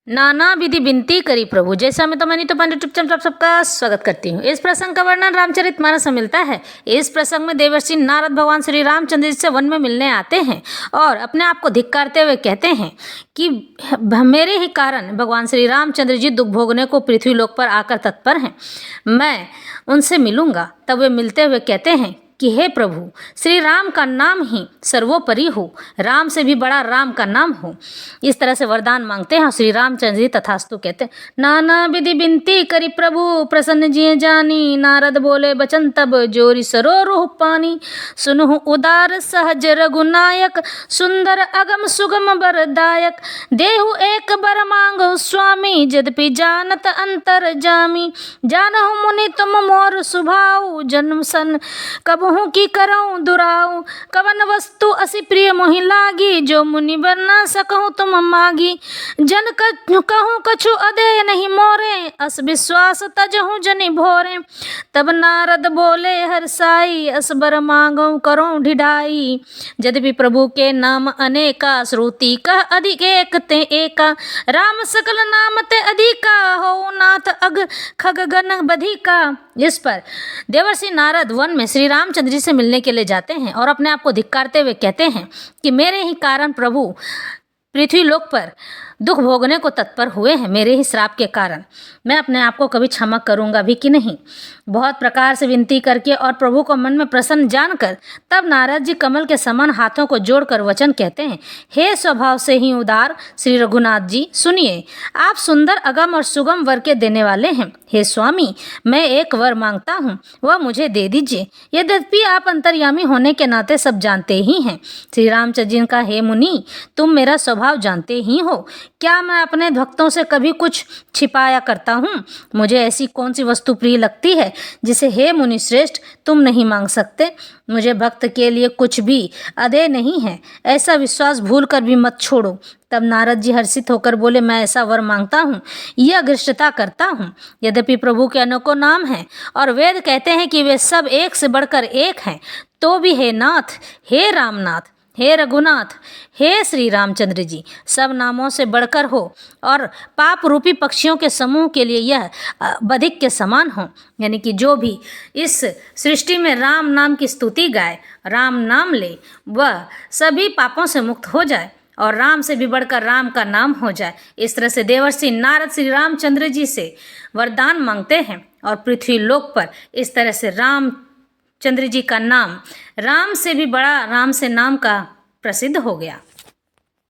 नाना विधि विनती करी प्रभु। जैसा मैं तो मैंने तो पंडित चुपचाप आप सबका स्वागत करती हूँ। इस प्रसंग का वर्णन रामचरितमानस में मिलता है। इस प्रसंग में देवर्षि नारद भगवान श्री रामचंद्र जी से वन में मिलने आते हैं और अपने आप को धिक्कारते हुए कहते हैं कि मेरे ही कारण भगवान श्री रामचंद्र जी दुख भोगने को पृथ्वी लोक पर आकर तत्पर हैं। मैं उनसे मिलूंगा। तब वे मिलते हुए कहते हैं कि हे प्रभु, श्री राम का नाम ही सर्वोपरि हो, राम से भी बड़ा राम का नाम हो। इस तरह से वरदान मांगते हैं और श्री रामचंद्र जी तथास्तु कहते हैं। नाना विधि बिनती करी प्रभु, प्रसन्न जिये जानी। नारद बोले बचन तब, जोरी सरोरुह पानी। सुनहु उदार सहज रघुनायक, सुंदर अगम सुगम बरदायक। देहु एक बर मांगो स्वामी, यद्यपि जानत अंतर जामी। जानहु मुनि तुम मोर सुभाऊ, जन्म सन कब की करऊं दुराऊ। कवन वस्तु असी प्रिय मोहि लागी, जो मुनि बर न सकहूं तुम मागी। जन कहूं कछु अदेय नहीं मोरे, अस विश्वास तजहूं जनि भोरे। तब नारद बोले हरसाई, अस बर मांगऊं करऊं ढिढाई। यद्यपि प्रभु के नाम अनेका, श्रुति कह अधिक एक ते एका। राम सकल नाम ते अधिका, हो नाथ अग खग गण बधिका। इस पर देवर्षि नारद वन में श्री रामचंद्र जी से मिलने के लिए जाते हैं और अपने आप को धिक्कारते हुए कहते हैं कि मेरे ही कारण प्रभु पृथ्वी लोक पर दुख भोगने को तत्पर हुए हैं। मेरे ही श्राप के कारण मैं अपने आप को कभी क्षमा करूंगा भी कि नहीं। बहुत प्रकार से विनती करके और प्रभु को मन में प्रसन्न जानकर तब नारद जी कमल के समान हाथों को जोड़कर वचन कहते हैं। हे स्वभाव से ही उदार श्री रघुनाथ जी, सुनिए, आप सुंदर अगम और सुगम वर के देने वाले हैं। हे स्वामी, मैं एक वर मांगता हूँ, वह मुझे दे दीजिए। यद्यपि आप अंतर्यामी होने के नाते सब जानते ही हैं। श्री रामचंद्र जी का हे मुनि, तुम मेरा स्वभाव जानते ही हो। क्या मैं अपने भक्तों से कभी कुछ छिपाया करता हूँ? मुझे ऐसी कौन सी वस्तु प्रिय लगती है जिसे हे मुनि श्रेष्ठ तुम नहीं मांग सकते? मुझे भक्त के लिए कुछ भी अदेय नहीं है, ऐसा विश्वास भूल कर भी मत छोड़ो। तब नारद जी हर्षित होकर बोले, मैं ऐसा वर मांगता हूँ, यह अग्रष्टता करता हूँ। यद्यपि प्रभु के अनेकों नाम हैं और वेद कहते हैं कि वे सब एक से बढ़कर एक हैं, तो भी हे नाथ, हे रामनाथ, हे रघुनाथ, हे श्री रामचंद्र जी, सब नामों से बढ़कर हो और पाप रूपी पक्षियों के समूह के लिए यह बधिक के समान हो। यानी कि जो भी इस सृष्टि में राम नाम की स्तुति गाए, राम नाम ले, वह सभी पापों से मुक्त हो जाए और राम से भी बढ़कर राम का नाम हो जाए। इस तरह से देवर्षि नारद श्री रामचंद्र जी से वरदान मांगते हैं और पृथ्वी लोक पर इस तरह से रामचंद्र जी का नाम राम से भी बड़ा, राम से नाम का प्रसिद्ध हो गया।